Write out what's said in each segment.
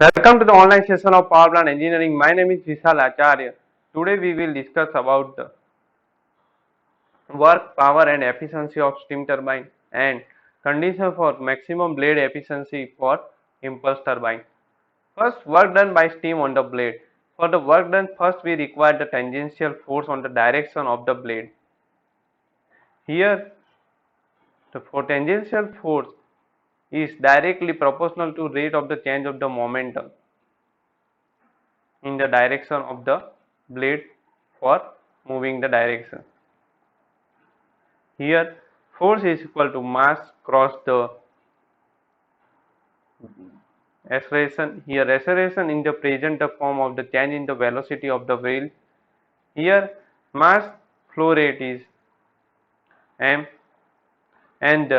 Welcome to the online session of Power Plant Engineering. My name is Vishal Acharya. Today we will discuss about the work, power and efficiency of steam turbine and condition for maximum blade efficiency for impulse turbine. First, work done by steam on the blade. For the work done, first we require the tangential force on the direction of the blade. Here, for tangential force is directly proportional to rate of the change of the momentum in the direction of the blade for moving the direction. Here force is equal to mass cross the acceleration. Here acceleration in the present form of the change in the velocity of the wheel. Here mass flow rate is m, and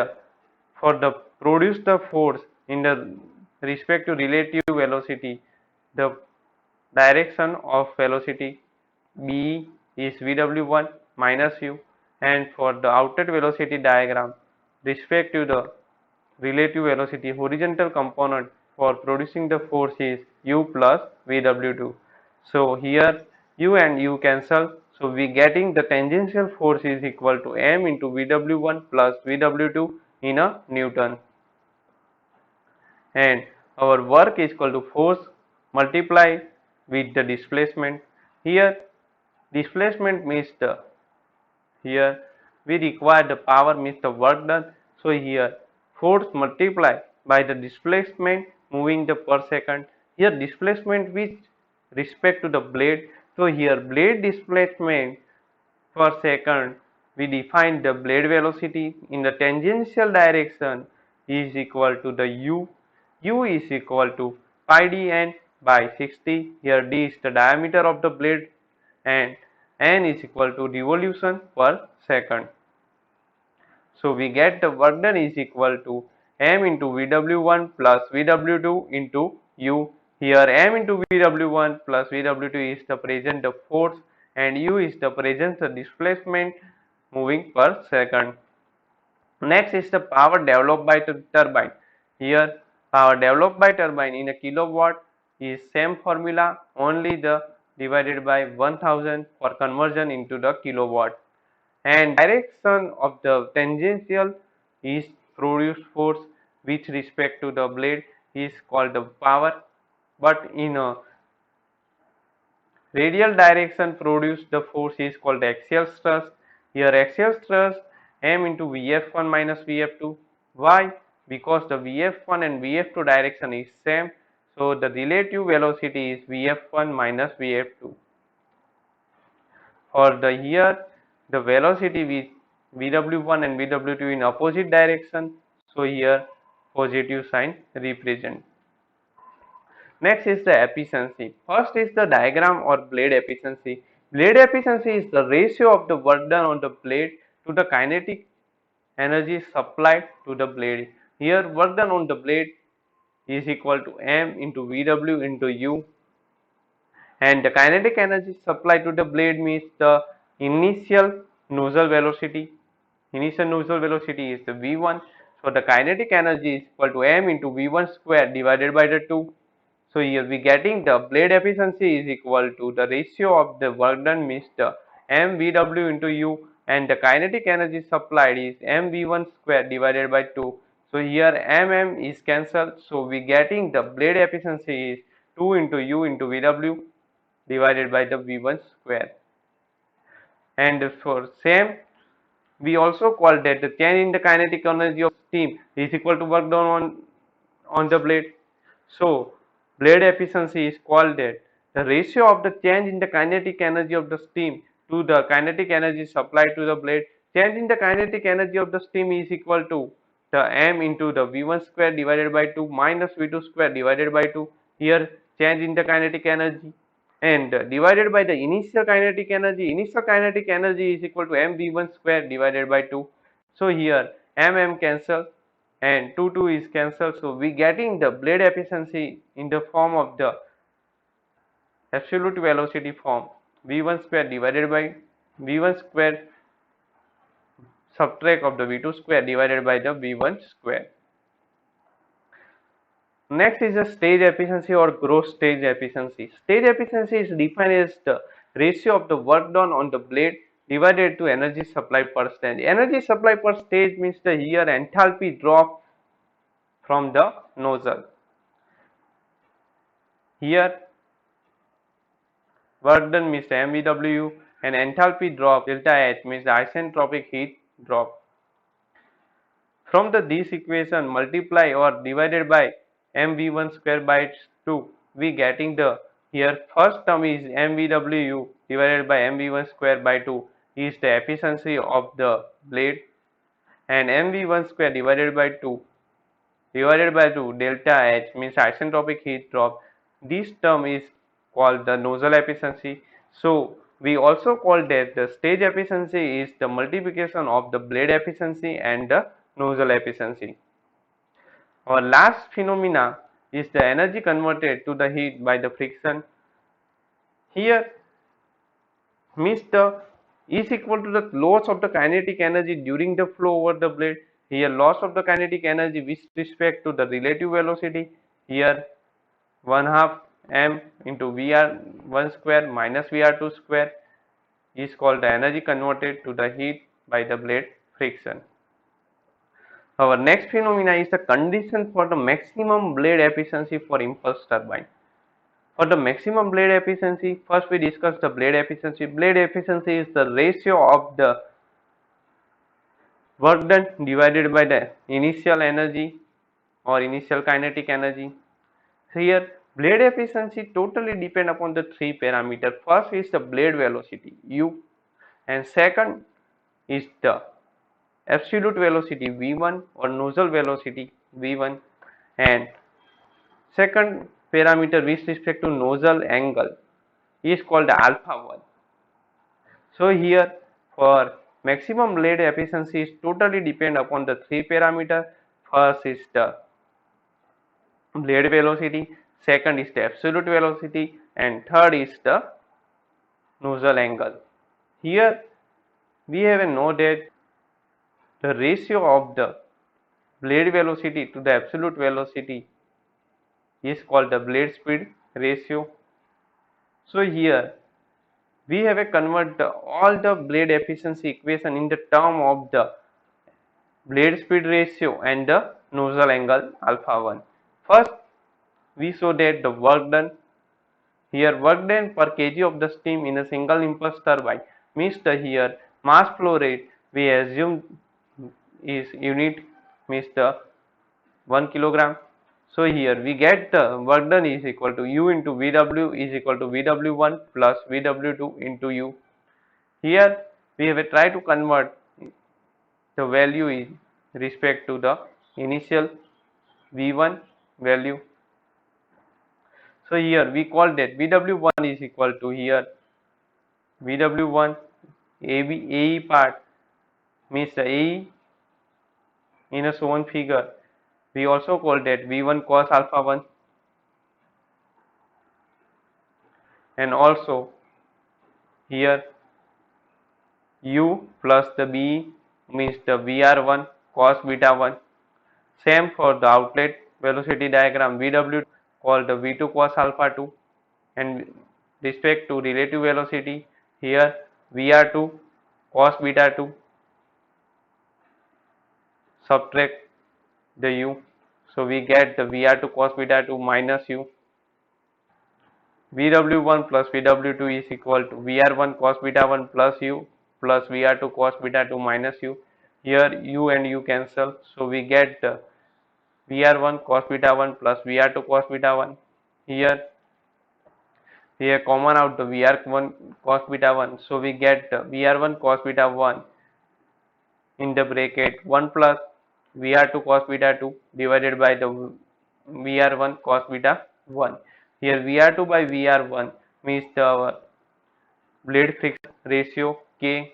for the produce the force in the respect to relative velocity, the direction of velocity B is Vw1 minus u, and for the outlet velocity diagram respect to the relative velocity horizontal component for producing the force is u plus Vw2. So here u and u cancel, so we getting the tangential force is equal to m into Vw1 plus Vw2 in a Newton, and our work is equal to force multiply with the displacement. Here displacement means the, here we require the power means the work done, so here force multiply by the displacement moving the per second. Here displacement with respect to the blade, so here blade displacement per second, we define the blade velocity in the tangential direction is equal to the u is equal to pi dn by 60. Here d is the diameter of the blade and n is equal to revolution per second. So we get the work done is equal to m into Vw1 plus Vw2 into u. Here m into Vw1 plus Vw2 is the present force and u is the present displacement moving per second. Next is the power developed by the turbine. Here power developed by turbine in a kilowatt is same formula, only the divided by 1000 for conversion into the kilowatt, and direction of the tangential is produced force with respect to the blade is called the power, but in a radial direction produced the force is called axial stress. Here axial stress m into Vf1 minus Vf2. Why? Because the Vf1 and Vf2 direction is same, so the relative velocity is Vf1 minus Vf2. For the here the velocity with Vw1 and Vw2 in opposite direction, so here positive sign represent. Next is the efficiency. First is the diagram or blade efficiency. Blade efficiency is the ratio of the work done on the blade to the kinetic energy supplied to the blade. Here work done on the blade is equal to m into Vw into u, and the kinetic energy supplied to the blade means the initial nozzle velocity. Initial nozzle velocity is the v1, so the kinetic energy is equal to m into v1 square divided by the 2. So here we getting the blade efficiency is equal to the ratio of the work done means the mvw into u, and the kinetic energy supplied is mv1 square divided by 2. So here is cancelled, so we getting the blade efficiency is 2 into u into vw divided by the v1 square. And for same we also call that the change in the kinetic energy of steam is equal to work done on the blade. So blade efficiency is called that the ratio of the change in the kinetic energy of the steam to the kinetic energy supplied to the blade. Change in the kinetic energy of the steam is equal to the m into the v1 square divided by 2 minus v2 square divided by 2. Here change in the kinetic energy and divided by the initial kinetic energy. Initial kinetic energy is equal to mv1 square divided by 2. So here m cancel and 2 is cancelled. So we getting the blade efficiency in the form of the absolute velocity form v1 square divided by v1 square subtract of the v2 square divided by the v1 square. Next is the stage efficiency or gross stage efficiency. Stage efficiency is defined as the ratio of the work done on the blade divided to energy supply per stage. Energy supply per stage means the here enthalpy drop from the nozzle. Here work done means the MVW and enthalpy drop delta H means the isentropic heat drop. From this equation multiply or divided by mv1 square by 2, we getting the here first term is mvw divided by mv1 square by 2 is the efficiency of the blade, and mv1 square divided by 2 delta H means isentropic heat drop. This term is called the nozzle efficiency. So we also call that the stage efficiency is the multiplication of the blade efficiency and the nozzle efficiency. Our last phenomena is the energy converted to the heat by the friction. Here means the is equal to the loss of the kinetic energy during the flow over the blade. Here loss of the kinetic energy with respect to the relative velocity. Here 1 half m into Vr1 square minus Vr2 square is called the energy converted to the heat by the blade friction. Our next phenomena is the condition for the maximum blade efficiency for impulse turbine. For the maximum blade efficiency, first we discuss the blade efficiency. Blade efficiency is the ratio of the work done divided by the initial energy or initial kinetic energy. Here blade efficiency totally depend upon the three parameters. First is the blade velocity u, and second is the absolute velocity v1 or nozzle velocity v1, and second parameter with respect to nozzle angle is called alpha 1. So here for maximum blade efficiency is totally depend upon the three parameter. First is the blade velocity, second is the absolute velocity, and third is the nozzle angle. Here we have a note that the ratio of the blade velocity to the absolute velocity is called the blade speed ratio. So here we have a convert all the blade efficiency equation in the term of the blade speed ratio and the nozzle angle alpha 1. First we show that the work done. Here work done per kg of the steam in a single impulse turbine means the here mass flow rate we assume is unit means the 1 kilogram. So here we get the work done is equal to U into VW is equal to VW1 plus VW2 into U. Here we have tried to convert the value in respect to the initial V1 value. So here we call that VW1 is equal to here VW1 AE part means the AE in a shown figure. We also call that V1 cos alpha 1, and also here U plus the B means the VR1 cos beta 1. Same for the outlet velocity diagram, VW called the V2 cos alpha 2, and respect to relative velocity here VR2 cos beta 2 subtract the U. So we get the VR2 cos beta 2 minus U. VW1 plus VW2 is equal to VR1 cos beta 1 plus U plus VR2 cos beta 2 minus U. Here U and U cancel. So we get the VR1 cos beta 1 plus VR2 cos beta 1. Here common out the VR1 cos beta 1. So we get the VR1 cos beta 1 in the bracket 1 plus VR2 cos beta 2 divided by the VR1 cos beta 1. Here VR2 by VR1 means the blade friction ratio K,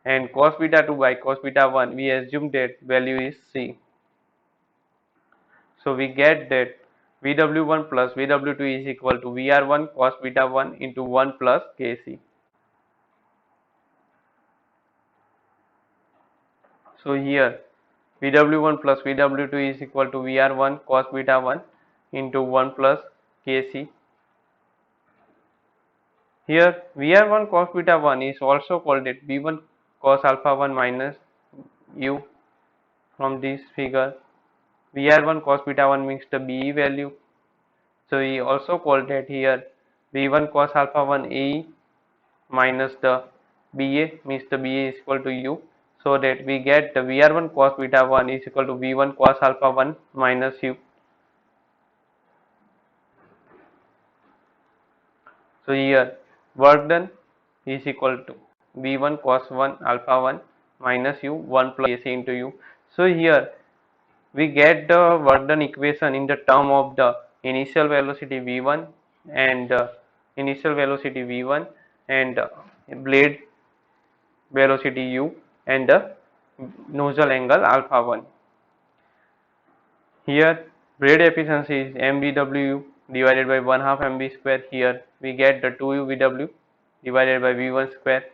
and cos beta 2 by cos beta 1, we assume that value is C. So we get that Vw1 plus Vw2 is equal to Vr1 cos beta 1 into 1 plus Kc. So here Vw1 plus Vw2 is equal to Vr1 cos beta 1 into 1 plus Kc. Here Vr1 cos beta 1 is also called it V1 cos alpha 1 minus u. From this figure, Vr1 cos beta 1 means the Be value. So we also call that here V1 cos alpha 1 AE minus the BA means the BA is equal to U. So that we get the Vr1 cos beta 1 is equal to V1 cos alpha 1 minus U. So here work done is equal to V1 cos 1 alpha 1 minus U 1 plus AC into U. So here we get the work done equation in the term of the initial velocity V1 and blade velocity U and the nozzle angle alpha 1. Here blade efficiency is MVW divided by 1 half MV square. Here we get the 2 UVW divided by V1 square.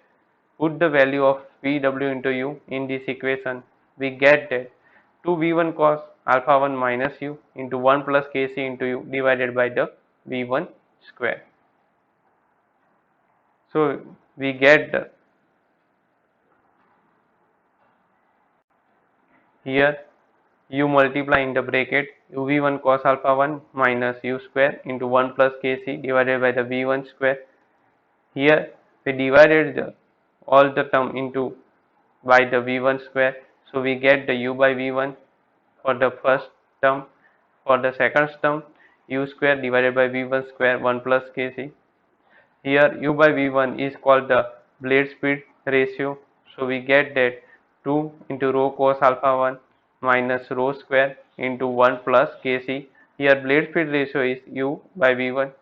Put the value of VW into U in this equation. We get that 2 V1 cos alpha 1 minus U into 1 plus Kc into U divided by the V1 square. So we get the here U multiply in the bracket uv1 cos alpha 1 minus U square into 1 plus Kc divided by the V1 square. Here we divided all the term into by the V1 square. So we get the U by V1 for the first term. For the second term, U square divided by V1 square 1 plus Kc. Here U by V1 is called the blade speed ratio. So we get that 2 into rho cos alpha 1 minus rho square into 1 plus Kc. Here blade speed ratio is U by V1.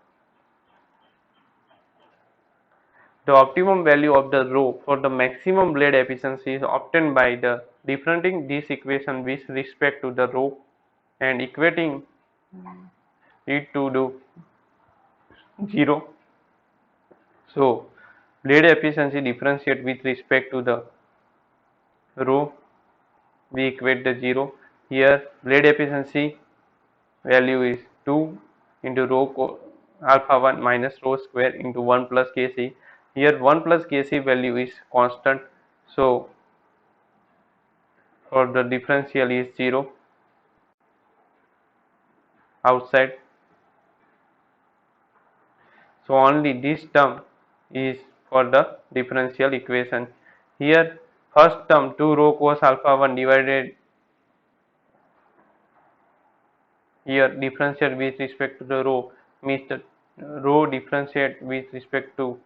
The optimum value of the rho for the maximum blade efficiency is obtained by the differentiating this equation with respect to the rho and equating it to do 0. So blade efficiency differentiate with respect to the rho, we equate the 0. Here blade efficiency value is 2 into rho alpha 1 minus rho square into 1 plus Kc. Here 1 plus Kc value is constant. So for the differential is 0 outside. So only this term is for the differential equation. Here first term 2 rho cos alpha 1 divided, here differentiate with respect to the rho means the rho differentiate with respect to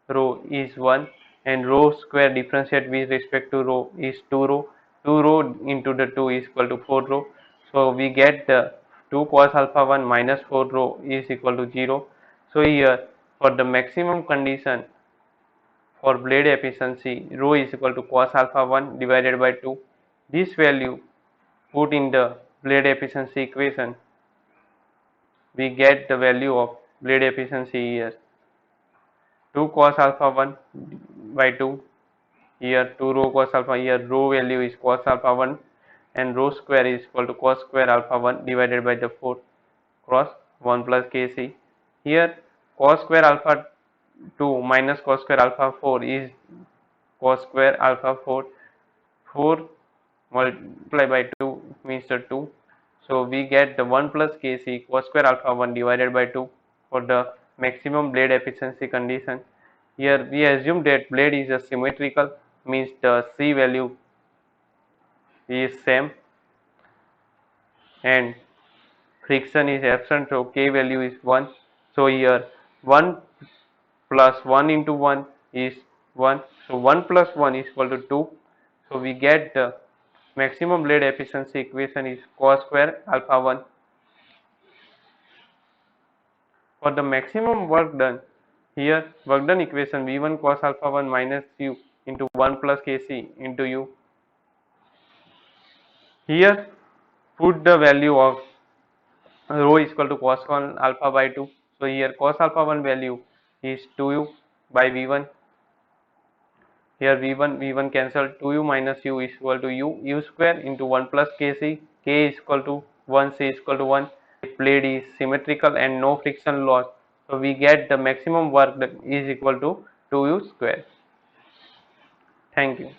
rho is 1 and rho square differentiate with respect to rho is 2 rho. 2 rho into the 2 is equal to 4 rho. So we get the 2 cos alpha 1 minus 4 rho is equal to 0. So here for the maximum condition for blade efficiency, rho is equal to cos alpha 1 divided by 2. This value put in the blade efficiency equation, we get the value of blade efficiency here 2 cos alpha 1 by 2. Here 2 rho cos alpha, here rho value is cos alpha 1 and rho square is equal to cos square alpha 1 divided by the 4 cross 1 plus Kc. Here cos square alpha 2 minus cos square alpha 4 is cos square alpha 4. 4 multiplied by 2 means the 2. So we get the 1 plus Kc cos square alpha 1 divided by 2 for the maximum blade efficiency condition. Here we assume that blade is a symmetrical, means the C value is same and friction is absent, so K value is 1. So here 1 plus 1 into 1 is 1. So 1 plus 1 is equal to 2. So we get the maximum blade efficiency equation is cos square alpha 1 For the maximum work done, here work done equation V1 cos alpha 1 minus u into 1 plus Kc into u. Here put the value of rho is equal to cos 1 alpha by 2. So here cos alpha 1 value is 2u by V1. Here V1 cancel, 2u minus u is equal to u square into 1 plus Kc, k is equal to 1, c is equal to 1. Blade is symmetrical and no friction loss. So we get the maximum work is equal to 2u square. Thank you.